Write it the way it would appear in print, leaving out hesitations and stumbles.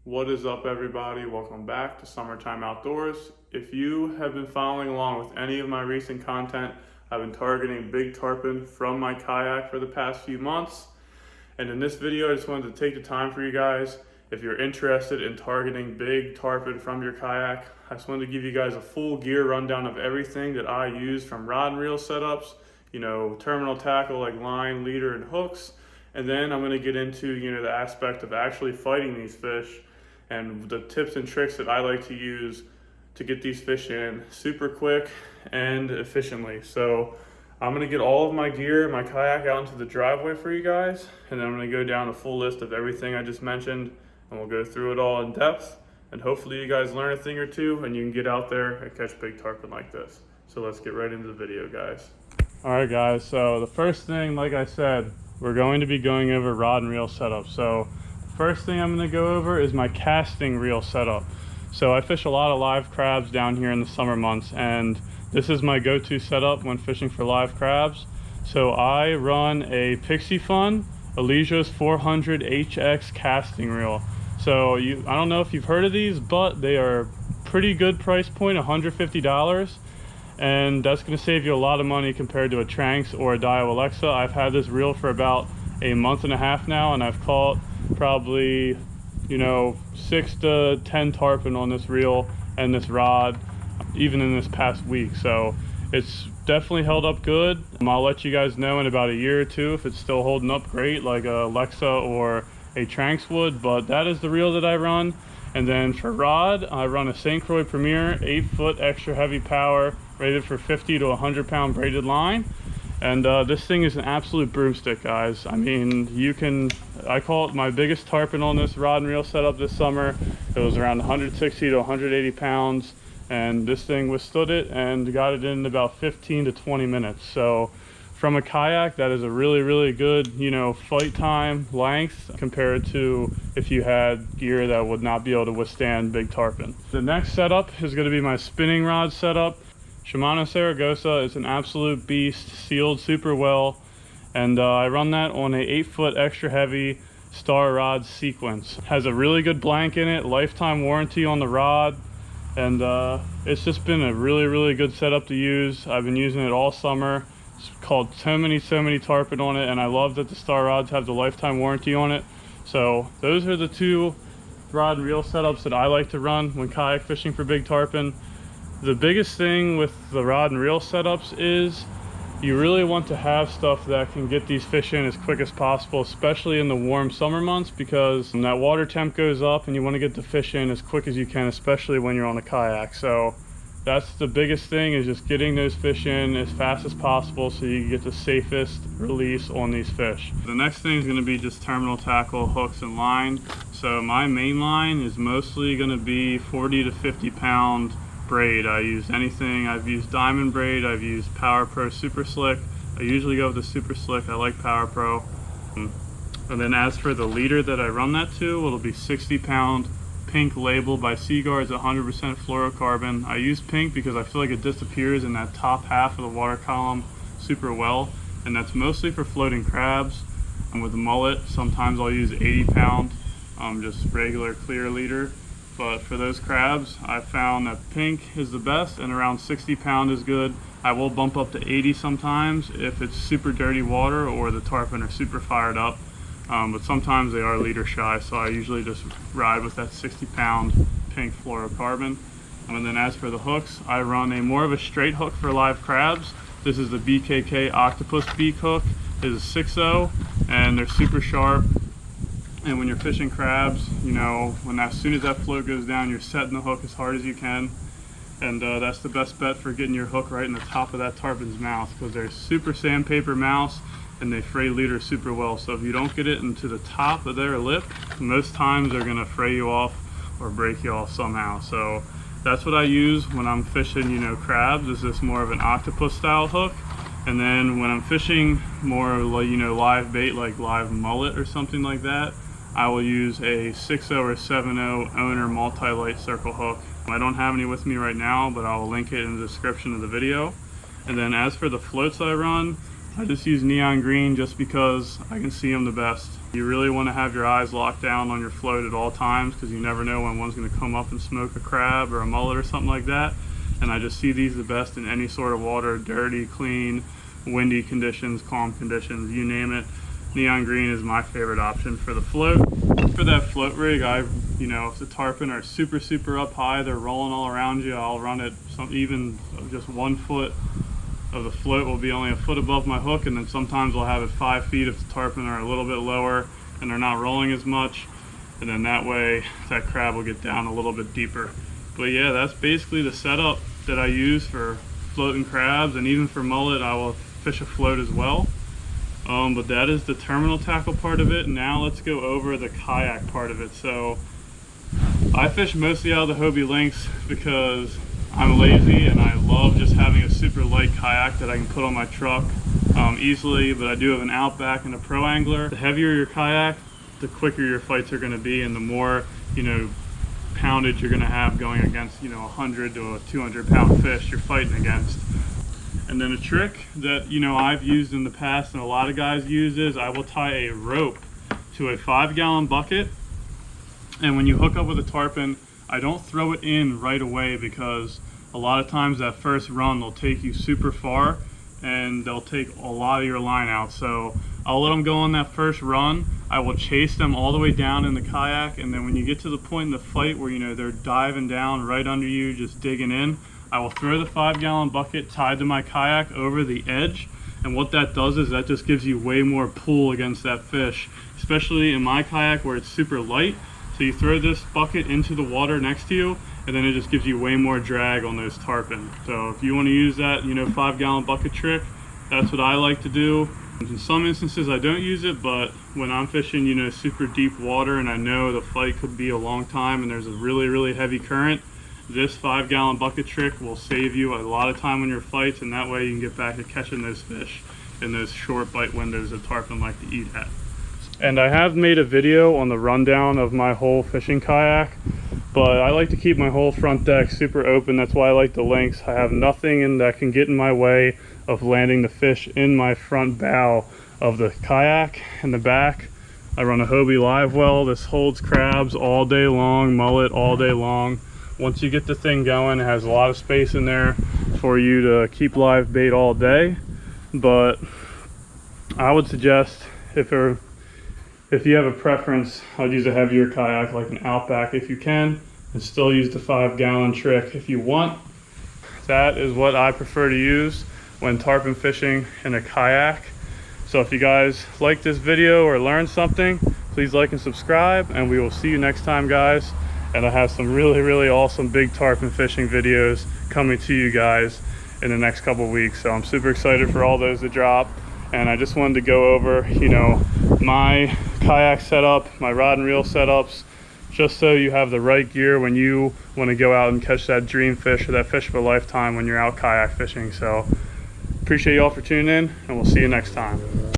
What is up, everybody? Welcome back to Summertime Outdoors. If you have been following along with any of my recent content, I've been targeting big tarpon from my kayak for the past few months. And in this video, I just wanted to take the time for you guys. If you're interested in targeting big tarpon from your kayak, I just wanted to give you guys a full gear rundown of everything that I use, from rod and reel setups, terminal tackle like line, leader, and hooks. And then I'm going to get into, the aspect of actually fighting these fish and the tips and tricks that I like to use to get these fish in super quick and efficiently. So I'm gonna get all of my gear, my kayak, out into the driveway for you guys, and then I'm gonna go down a full list of everything I just mentioned, and we'll go through it all in depth, and hopefully you guys learn a thing or two and you can get out there and catch big tarpon like this. So let's get right into the video, guys. All right, guys, so the first thing, like I said, we're going to be going over rod and reel setup. So first thing I'm going to go over is my casting reel setup. So I fish a lot of live crabs down here in the summer months, and this is my go-to setup when fishing for live crabs. So I run a Pixie Fun Elysios 400 HX casting reel. So I don't know if you've heard of these, but they are pretty good price point, $150. And that's going to save you a lot of money compared to a Tranx or a Dio Alexa. I've had this reel for about a month and a half now, and I've caught probably 6 to 10 tarpon on this reel and this rod, even in this past week. So it's definitely held up good. I'll let you guys know in about a year or two if it's still holding up great like a Alexa or a Tranx would, but that is the reel that I run. And then for rod, I run a St. Croix Premier 8-foot extra heavy power, rated for 50 to 100 pound braided line. And this thing is an absolute broomstick, guys. I mean, I caught my biggest tarpon on this rod and reel setup this summer. It was around 160 to 180 pounds, and this thing withstood it and got it in about 15 to 20 minutes. So from a kayak, that is a really, really good, fight time length compared to if you had gear that would not be able to withstand big tarpon. The next setup is going to be my spinning rod setup. Shimano Saragosa is an absolute beast, sealed super well, and I run that on a 8-foot extra heavy Star Rod Sequence. Has a really good blank in it, lifetime warranty on the rod, and it's just been a really, really good setup to use. I've been using it all summer. It's caught so many tarpon on it, and I love that the Star rods have the lifetime warranty on it. So those are the two rod and reel setups that I like to run when kayak fishing for big tarpon. The biggest thing with the rod and reel setups is you really want to have stuff that can get these fish in as quick as possible, especially in the warm summer months, because when that water temp goes up and you want to get the fish in as quick as you can, especially when you're on a kayak. So that's the biggest thing, is just getting those fish in as fast as possible so you can get the safest release on these fish. The next thing is going to be just terminal tackle, hooks, and line. So my main line is mostly going to be 40 to 50 pound braid. I use anything. I've used diamond braid, I've used Power Pro Super Slick. I usually go with the Super Slick. I like Power Pro. And then as for the leader that I run that to, it'll be 60 pound pink label by Seaguards, 100% fluorocarbon. I use pink because I feel like it disappears in that top half of the water column super well, and that's mostly for floating crabs. And with the mullet, sometimes I'll use 80 pound, just regular clear leader. But for those crabs, I found that pink is the best, and around 60 pound is good. I will bump up to 80 sometimes if it's super dirty water or the tarpon are super fired up. But sometimes they are leader shy, so I usually just ride with that 60 pound pink fluorocarbon. And then as for the hooks, I run more of a straight hook for live crabs. This is the BKK Octopus Beak hook. It is a 6.0, and they're super sharp. And when you're fishing crabs, as soon as that float goes down, you're setting the hook as hard as you can. And that's the best bet for getting your hook right in the top of that tarpon's mouth, because they're super sandpaper mouths and they fray leader super well. So if you don't get it into the top of their lip, most times they're gonna fray you off or break you off somehow. So that's what I use when I'm fishing, crabs. Is this more of an octopus style hook. And then when I'm fishing more like, live bait, like live mullet or something like that, I will use a 6.0 or 7.0 owner multi-light circle hook. I don't have any with me right now, but I'll link it in the description of the video. And then as for the floats I run, I just use neon green just because I can see them the best. You really want to have your eyes locked down on your float at all times because you never know when one's going to come up and smoke a crab or a mullet or something like that. And I just see these the best in any sort of water, dirty, clean, windy conditions, calm conditions, you name it. Neon green is my favorite option for the float. For that float rig, if the tarpon are super up high, they're rolling all around you, I'll run it even just 1 foot of the float will be only a foot above my hook, and then sometimes I'll have it 5 feet if the tarpon are a little bit lower and they're not rolling as much, and then that way that crab will get down a little bit deeper. But yeah, that's basically the setup that I use for floating crabs, and even for mullet I will fish a float as well. But that is the terminal tackle part of it. Now let's go over the kayak part of it. So I fish mostly out of the Hobie Lynx because I'm lazy and I love just having a super light kayak that I can put on my truck easily, but I do have an Outback and a Pro Angler. The heavier your kayak, the quicker your fights are going to be, and the more poundage you're going to have going against 100 to a 200 pound fish you're fighting against. And then a trick that I've used in the past and a lot of guys use is I will tie a rope to a 5-gallon bucket, and when you hook up with a tarpon, I don't throw it in right away because a lot of times that first run they'll take you super far and they'll take a lot of your line out. So I'll let them go on that first run. I will chase them all the way down in the kayak, and then when you get to the point in the fight where they're diving down right under you, just digging in, I will throw the 5-gallon bucket tied to my kayak over the edge, and what that does is that just gives you way more pull against that fish, especially in my kayak where it's super light. So you throw this bucket into the water next to you, and then it just gives you way more drag on those tarpon. So if you want to use that 5-gallon bucket trick, that's what I like to do. In some instances I don't use it, but when I'm fishing super deep water and I know the fight could be a long time and there's a really heavy current, this 5-gallon bucket trick will save you a lot of time on your fights, and that way you can get back to catching those fish in those short bite windows that tarpon like to eat at. And I have made a video on the rundown of my whole fishing kayak, but I like to keep my whole front deck super open. That's why I like the Lynx. I have nothing that can get in my way of landing the fish in my front bow of the kayak. In the back, I run a Hobie live well. This holds crabs all day long, mullet all day long. Once you get the thing going, it has a lot of space in there for you to keep live bait all day. But I would suggest if you have a preference, I'd use a heavier kayak like an Outback if you can, and still use the 5-gallon trick if you want. That is what I prefer to use when tarpon fishing in a kayak. So if you guys like this video or learned something, please like and subscribe, and we will see you next time, guys. And I have some really awesome big tarpon fishing videos coming to you guys in the next couple weeks. So I'm super excited for all those to drop. And I just wanted to go over, my kayak setup, my rod and reel setups, just so you have the right gear when you want to go out and catch that dream fish or that fish of a lifetime when you're out kayak fishing. So appreciate y'all for tuning in, and we'll see you next time.